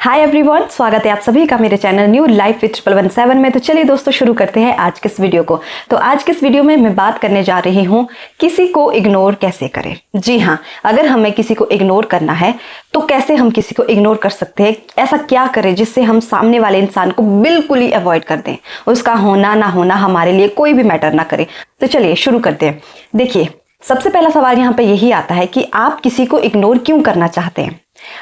Hi everyone, स्वागत है आप सभी का मेरे चैनल न्यू लाइफ विद 117 में। तो चलिए दोस्तों शुरू करते हैं आज के इस वीडियो को। तो आज के इस वीडियो में मैं बात करने जा रही हूँ किसी को इग्नोर कैसे करें। जी हाँ, अगर हमें किसी को इग्नोर करना है तो कैसे हम किसी को इग्नोर कर सकते हैं, ऐसा क्या करें जिससे हम सामने वाले इंसान को बिल्कुल ही अवॉइड कर दें, उसका होना ना होना हमारे लिए कोई भी मैटर ना करे। तो चलिए शुरू करते हैं। देखिए, सबसे पहला सवाल यहाँ पे यही आता है कि आप किसी को इग्नोर क्यों करना चाहते हैं।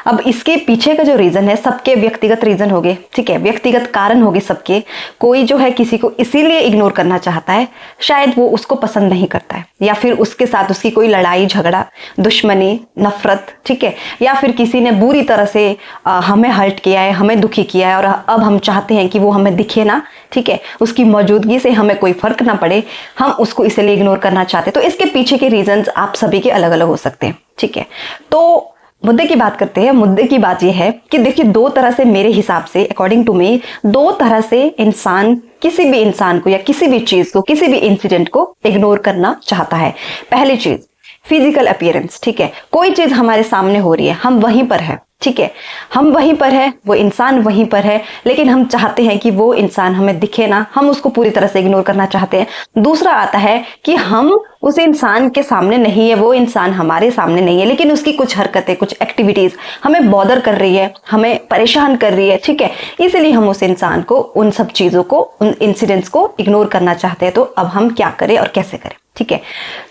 अब इसके पीछे का जो रीजन है, सबके व्यक्तिगत रीजन होंगे, ठीक है, व्यक्तिगत कारण होंगे सबके। कोई जो है किसी को इसीलिए इग्नोर करना चाहता है, शायद वो उसको पसंद नहीं करता है, या फिर उसके साथ उसकी कोई लड़ाई झगड़ा, दुश्मनी, नफरत, ठीक है, या फिर किसी ने बुरी तरह से हमें हर्ट किया है, हमें दुखी किया है और अब हम चाहते हैं कि वो हमें दिखे ना, ठीक है, उसकी मौजूदगी से हमें कोई फर्क ना पड़े, हम उसको इसलिए इग्नोर करना चाहते हैं। तो इसके पीछे के रीजंस आप सभी के अलग अलग हो सकते हैं, ठीक है। तो मुद्दे की बात करते हैं। मुद्दे की बात यह है कि देखिए, दो तरह से, मेरे हिसाब से, अकॉर्डिंग टू मी, दो तरह से इंसान किसी भी इंसान को या किसी भी चीज को, किसी भी इंसिडेंट को इग्नोर करना चाहता है। पहली चीज, फिजिकल अपीयरेंस, ठीक है, कोई चीज हमारे सामने हो रही है, हम वहीं पर है, ठीक है, हम वहीं पर है, वो इंसान वहीं पर है, लेकिन हम चाहते हैं कि वो इंसान हमें दिखे ना, हम उसको पूरी तरह से इग्नोर करना चाहते हैं। दूसरा आता है कि हम उस इंसान के सामने नहीं है, वो इंसान हमारे सामने नहीं है, लेकिन उसकी कुछ हरकतें, कुछ एक्टिविटीज हमें बॉदर कर रही है, हमें परेशान कर रही है, ठीक है, इसलिए हम उस इंसान को, उन सब चीजों को, उन इंसिडेंट्स को इग्नोर करना चाहते हैं। तो अब हम क्या करें और कैसे करें, ठीक है।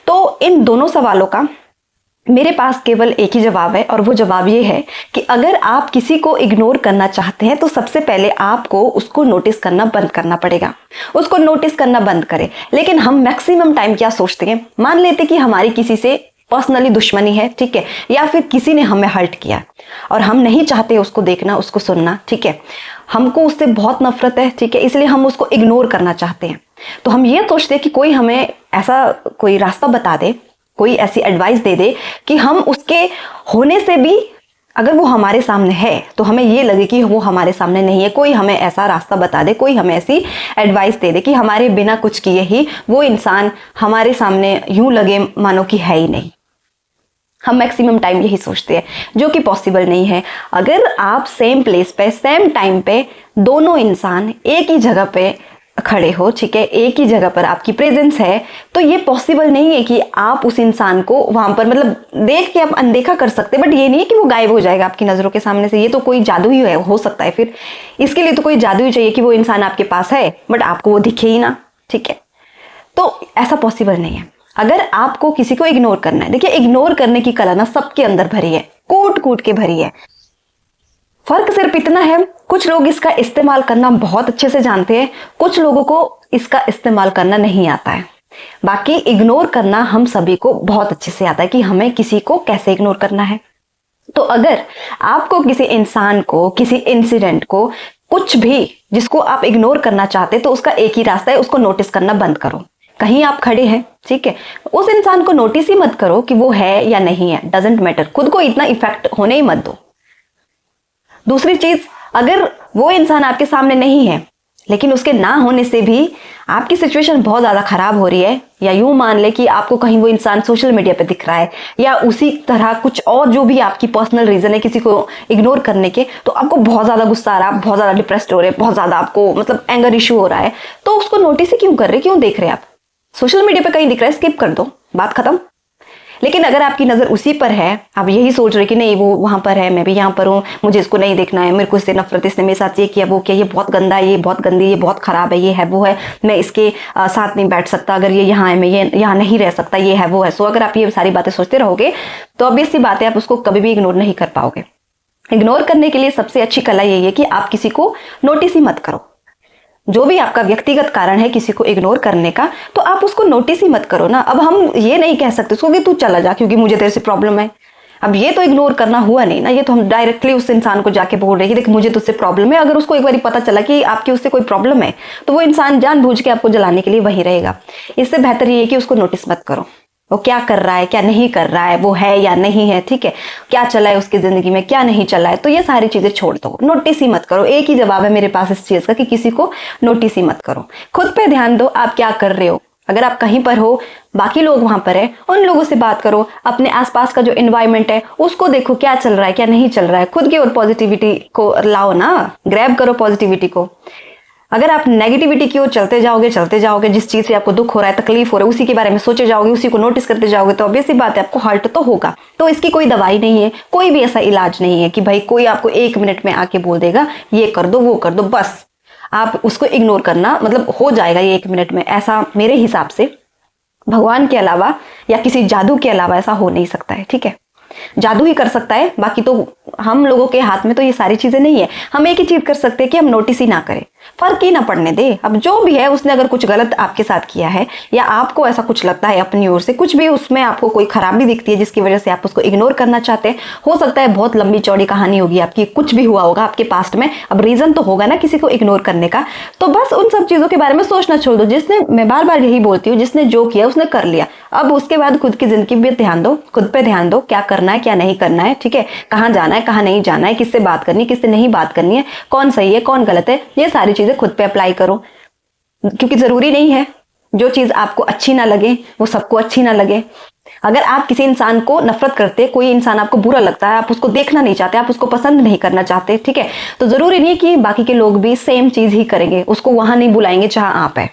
तो इन दोनों सवालों का मेरे पास केवल एक ही जवाब है, और वो जवाब ये है कि अगर आप किसी को इग्नोर करना चाहते हैं तो सबसे पहले आपको उसको नोटिस करना बंद करना पड़ेगा। उसको नोटिस करना बंद करें। लेकिन हम मैक्सिमम टाइम क्या सोचते हैं, मान लेते कि हमारी किसी से पर्सनली दुश्मनी है, ठीक है, या फिर किसी ने हमें हर्ट किया और हम नहीं चाहते उसको देखना, उसको सुनना, ठीक है, हमको उससे बहुत नफरत है, ठीक है, इसलिए हम उसको इग्नोर करना चाहते हैं। तो हम ये सोचते हैं कि कोई हमें ऐसा कोई रास्ता बता दे, कोई ऐसी एडवाइस दे दे कि हम उसके होने से भी, अगर वो हमारे सामने है तो हमें ये लगे कि वो हमारे सामने नहीं है। कोई हमें ऐसा रास्ता बता दे, कोई हमें ऐसी एडवाइस दे दे कि हमारे बिना कुछ किए ही वो इंसान हमारे सामने यूं लगे मानो कि है ही नहीं। हम मैक्सिमम टाइम यही सोचते हैं, जो कि पॉसिबल नहीं है। अगर आप सेम प्लेस पे, सेम टाइम पे, दोनों इंसान एक ही जगह पे खड़े हो, ठीक है, एक ही जगह पर आपकी प्रेजेंस है, तो ये पॉसिबल नहीं है कि आप उस इंसान को वहां पर, मतलब देख के आप अनदेखा कर सकते हैं, बट ये नहीं है कि वो गायब हो जाएगा आपकी नजरों के सामने से। ये तो कोई जादू ही हो सकता है। फिर इसके लिए तो कोई जादू ही चाहिए कि वो इंसान आपके पास है बट आपको वो दिखे ही ना, ठीक है। तो ऐसा पॉसिबल नहीं है। अगर आपको किसी को इग्नोर करना है, देखिए, इग्नोर करने की कला ना सबके अंदर भरी है, कूट कूट के भरी है। फर्क सिर्फ इतना है, कुछ लोग इसका इस्तेमाल करना बहुत अच्छे से जानते हैं, कुछ लोगों को इसका इस्तेमाल करना नहीं आता है। बाकी इग्नोर करना हम सभी को बहुत अच्छे से आता है कि हमें किसी को कैसे इग्नोर करना है। तो अगर आपको किसी इंसान को, किसी इंसिडेंट को, कुछ भी जिसको आप इग्नोर करना चाहते, तो उसका एक ही रास्ता है, उसको नोटिस करना बंद करो। कहीं आप खड़े हैं, ठीक है, उस इंसान को नोटिस ही मत करो कि वो है या नहीं है, डजेंट मैटर, खुद को इतना इफेक्ट होने ही मत दो। दूसरी चीज, अगर वो इंसान आपके सामने नहीं है लेकिन उसके ना होने से भी आपकी सिचुएशन बहुत ज्यादा खराब हो रही है, या यूं मान ले कि आपको कहीं वो इंसान सोशल मीडिया पे दिख रहा है, या उसी तरह कुछ और जो भी आपकी पर्सनल रीजन है किसी को इग्नोर करने के, तो आपको बहुत ज्यादा गुस्सा आ रहा है, आप बहुत ज्यादा डिप्रेस्ड हो रहे हैं, बहुत ज्यादा आपको मतलब एंगर इश्यू हो रहा है, तो उसको नोटिस ही क्यों कर रहे, क्यों देख रहे हैं आप? सोशल मीडिया पे कहीं दिख रहा है, स्किप कर दो, बात खत्म। लेकिन अगर आपकी नजर उसी पर है, आप यही सोच रहे कि नहीं वो वहां पर है, मैं भी यहाँ पर हूँ, मुझे इसको नहीं देखना है, मेरे को इससे नफरत, इसने मेरे साथ ये किया, वो किया, ये बहुत गंदा है, ये बहुत गंदी, ये बहुत खराब है, ये है, वो है, मैं इसके साथ नहीं बैठ सकता, अगर ये यहाँ है मैं ये यहाँ नहीं रह सकता, ये है, वो है। सो अगर आप ये सारी बातें सोचते रहोगे तो ऑब्वियस सी बात है, आप उसको कभी भी इग्नोर नहीं कर पाओगे। इग्नोर करने के लिए सबसे अच्छी कला यही है कि आप किसी को नोटिस ही मत करो। जो भी आपका व्यक्तिगत कारण है किसी को इग्नोर करने का, तो आप उसको नोटिस ही मत करो ना। अब हम ये नहीं कह सकते उसको कि तू चला जा क्योंकि मुझे तेरे से प्रॉब्लम है। अब ये तो इग्नोर करना हुआ नहीं ना, ये तो हम डायरेक्टली उस इंसान को जाके बोल रहे हैं कि देख मुझे तुझसे प्रॉब्लम है। अगर उसको एक बार पता चला कि आपकी उससे कोई प्रॉब्लम है तो वो इंसान जानबूझ के आपको जलाने के लिए वहीं रहेगा। इससे बेहतर ये है कि उसको नोटिस मत करो, वो क्या कर रहा है, क्या नहीं कर रहा है, वो है या नहीं है, ठीक है, क्या चला है उसकी जिंदगी में, क्या नहीं चला है, तो ये सारी चीजें छोड़ दो, नोटिस ही मत करो। एक ही जवाब है मेरे पास इस चीज का कि किसी को नोटिस ही मत करो। खुद पे ध्यान दो, आप क्या कर रहे हो, अगर आप कहीं पर हो, बाकी लोग वहां पर है, उन लोगों से बात करो। अपने आसपास का जो एनवायरनमेंट है उसको देखो, क्या चल रहा है क्या नहीं चल रहा है। खुद की ओर पॉजिटिविटी को लाओ ना, ग्रैब करो पॉजिटिविटी को। अगर आप नेगेटिविटी की ओर चलते जाओगे, जिस चीज से आपको दुख हो रहा है, तकलीफ हो रहा है, उसी के बारे में सोचे जाओगे, उसी को नोटिस करते जाओगे, तो ऑब्वियस सी बात है आपको हर्ट तो होगा। तो इसकी कोई दवाई नहीं है, कोई भी ऐसा इलाज नहीं है कि भाई कोई आपको 1 मिनट में आके बोल देगा ये कर दो वो कर दो, बस आप उसको इग्नोर करना मतलब हो जाएगा ये 1 मिनट में। ऐसा मेरे हिसाब से भगवान के अलावा या किसी जादू के अलावा ऐसा हो नहीं सकता है। ठीक है, जादू ही कर सकता है, बाकी तो हम लोगों के हाथ में तो ये सारी चीजें नहीं है। हम एक ही चीज कर सकते हैं कि हम नोटिस ही ना करें, फर्क ही ना पड़ने दे। अब जो भी है उसने अगर कुछ गलत आपके साथ किया है या आपको ऐसा कुछ लगता है अपनी ओर से, कुछ भी उसमें आपको कोई खराबी दिखती है जिसकी वजह से आप उसको इग्नोर करना चाहते हैं, हो सकता है बहुत लंबी चौड़ी कहानी होगी आपकी, कुछ भी हुआ होगा आपके पास्ट में। अब रीजन तो होगा ना किसी को इग्नोर करने का, तो बस उन सब चीजों के बारे में सोचना छोड़ दो। जिसने, मैं बार बार यही बोलती हूँ, जिसने जो किया उसने कर लिया। अब उसके बाद खुद की जिंदगी पे ध्यान दो, खुद पे ध्यान दो, क्या करना है क्या नहीं करना है। ठीक है, कहाँ जाना है कहाँ नहीं जाना है, किससे बात करनी है किससे नहीं बात करनी है, कौन सही है कौन गलत है, ये सारी चीजें खुद पे अप्लाई करो। क्योंकि जरूरी नहीं है जो चीज आपको अच्छी ना लगे वो सबको अच्छी ना लगे। अगर आप किसी इंसान को नफरत करते, कोई इंसान आपको बुरा लगता है, आप उसको देखना नहीं चाहते, आप उसको पसंद नहीं करना चाहते, ठीक है, तो जरूरी नहीं है कि बाकी के लोग भी सेम चीज ही करेंगे, उसको वहां नहीं बुलाएंगे जहां आप है।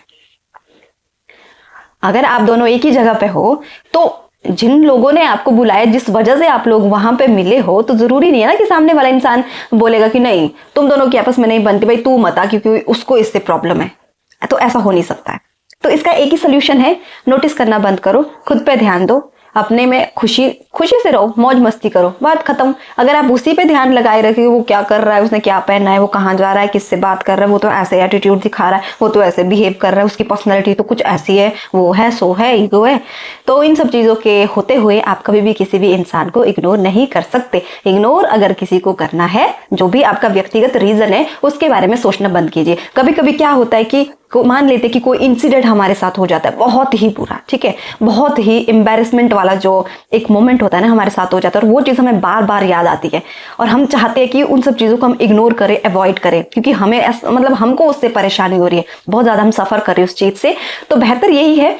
अगर आप दोनों एक ही जगह पे हो तो जिन लोगों ने आपको बुलाया, जिस वजह से आप लोग वहां पे मिले हो, तो जरूरी नहीं है ना कि सामने वाला इंसान बोलेगा कि नहीं तुम दोनों की आपस में नहीं बनती, भाई तू मत आ क्योंकि उसको इससे प्रॉब्लम है। तो ऐसा हो नहीं सकता है। तो इसका एक ही सोल्यूशन है, नोटिस करना बंद करो, खुद पे ध्यान दो, अपने में खुशी से रहो, मौज मस्ती करो, बात खत्म। अगर आप उसी पे ध्यान लगाए रखे, वो क्या कर रहा है, उसने क्या पहना है, वो कहाँ जा रहा है, किससे बात कर रहा है, वो तो ऐसे एटीट्यूड दिखा रहा है, वो तो ऐसे बिहेव कर रहा है, उसकी पर्सनैलिटी तो कुछ ऐसी है, वो है सो है ईगो है, तो इन सब चीजों के होते हुए आप कभी भी किसी भी इंसान को इग्नोर नहीं कर सकते। इग्नोर अगर किसी को करना है, जो भी आपका व्यक्तिगत रीजन है उसके बारे में सोचना बंद कीजिए। कभी कभी क्या होता है कि मान लेते कि कोई इंसिडेंट हमारे साथ हो जाता है बहुत ही बुरा, ठीक है, बहुत ही एम्बैरेसमेंट वाला जो एक मोमेंट होता है ना हमारे साथ हो जाता है, और वो चीज़ हमें बार बार याद आती है और हम चाहते हैं कि उन सब चीज़ों को हम इग्नोर करें, अवॉइड करें, क्योंकि हमें मतलब हमको उससे परेशानी हो रही है, बहुत ज़्यादा हम सफ़र कर रहे हैं उस चीज़ से। तो बेहतर यही है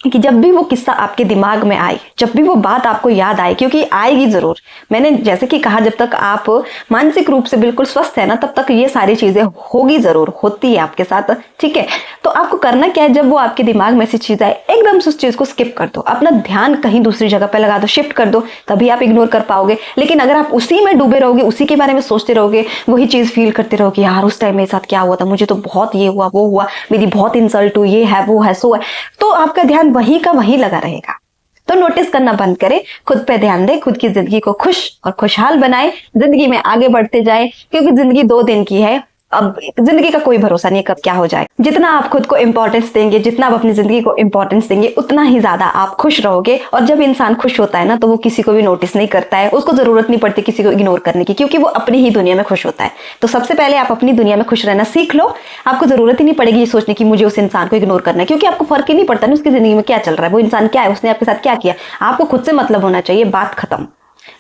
कि जब भी वो किस्सा आपके दिमाग में आए, जब भी वो बात आपको याद आए, क्योंकि आएगी जरूर, मैंने जैसे कि कहा जब तक आप मानसिक रूप से बिल्कुल स्वस्थ है ना तब तक ये सारी चीजें होगी, जरूर होती है आपके साथ, ठीक है। तो आपको करना क्या है, जब वो आपके दिमाग में ऐसी चीज आए एकदम से उस चीज को स्किप कर दो, अपना ध्यान कहीं दूसरी जगह पे लगा दो, शिफ्ट कर दो, तभी आप इग्नोर कर पाओगे। लेकिन अगर आप उसी में डूबे रहोगे, उसी के बारे में सोचते रहोगे, वही चीज फील करते रहोगे, यार उस टाइम मेरे साथ क्या हुआ था, मुझे तो बहुत ये हुआ वो हुआ, मेरी बहुत इंसल्ट हुई, ये है वो है सो है, तो आपका ध्यान वहीं का वहीं लगा रहेगा। तो नोटिस करना बंद करें, खुद पे ध्यान दें, खुद की जिंदगी को खुश और खुशहाल बनाएं, जिंदगी में आगे बढ़ते जाएं, क्योंकि जिंदगी 2 दिन की है। अब जिंदगी का कोई भरोसा नहीं है कब क्या हो जाए। जितना आप खुद को इंपॉर्टेंस देंगे, जितना आप अपनी जिंदगी को इंपॉर्टेंस देंगे, उतना ही ज्यादा आप खुश रहोगे। और जब इंसान खुश होता है ना तो वो किसी को भी नोटिस नहीं करता है, उसको जरूरत नहीं पड़ती किसी को इग्नोर करने की, क्योंकि वो अपनी ही दुनिया में खुश होता है। तो सबसे पहले आप अपनी दुनिया में खुश रहना सीख लो, आपको जरूरत ही नहीं पड़ेगी ये सोचने की मुझे उस इंसान को इग्नोर करना है, क्योंकि आपको फर्क ही नहीं पड़ता ना उसकी जिंदगी में क्या चल रहा है, वो इंसान क्या है, उसने आपके साथ क्या किया, आपको खुद से मतलब होना चाहिए, बात खत्म।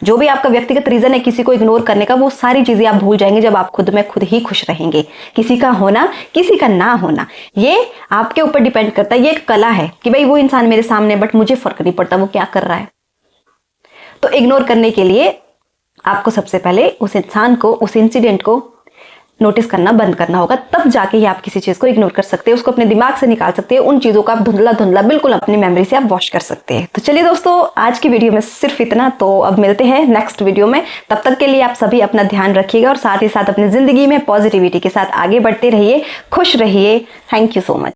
जो भी आपका व्यक्तिगत रीजन है किसी को इग्नोर करने का, वो सारी चीजें आप भूल जाएंगे जब आप खुद में खुद ही खुश रहेंगे। किसी का होना किसी का ना होना ये आपके ऊपर डिपेंड करता है। ये एक कला है कि भाई वो इंसान मेरे सामने बट मुझे फर्क नहीं पड़ता वो क्या कर रहा है। तो इग्नोर करने के लिए आपको सबसे पहले उस इंसान को, उस इंसिडेंट को नोटिस करना बंद करना होगा, तब जाके ही आप किसी चीज को इग्नोर कर सकते हैं, उसको अपने दिमाग से निकाल सकते हैं, उन चीजों का आप धुंधला धुंधला बिल्कुल अपनी मेमोरी से आप वॉश कर सकते हैं। तो चलिए दोस्तों, आज की वीडियो में सिर्फ इतना, तो अब मिलते हैं नेक्स्ट वीडियो में। तब तक के लिए आप सभी अपना ध्यान रखिएगा और साथ ही साथ अपनी जिंदगी में पॉजिटिविटी के साथ आगे बढ़ते रहिए, खुश रहिए। Thank you so much.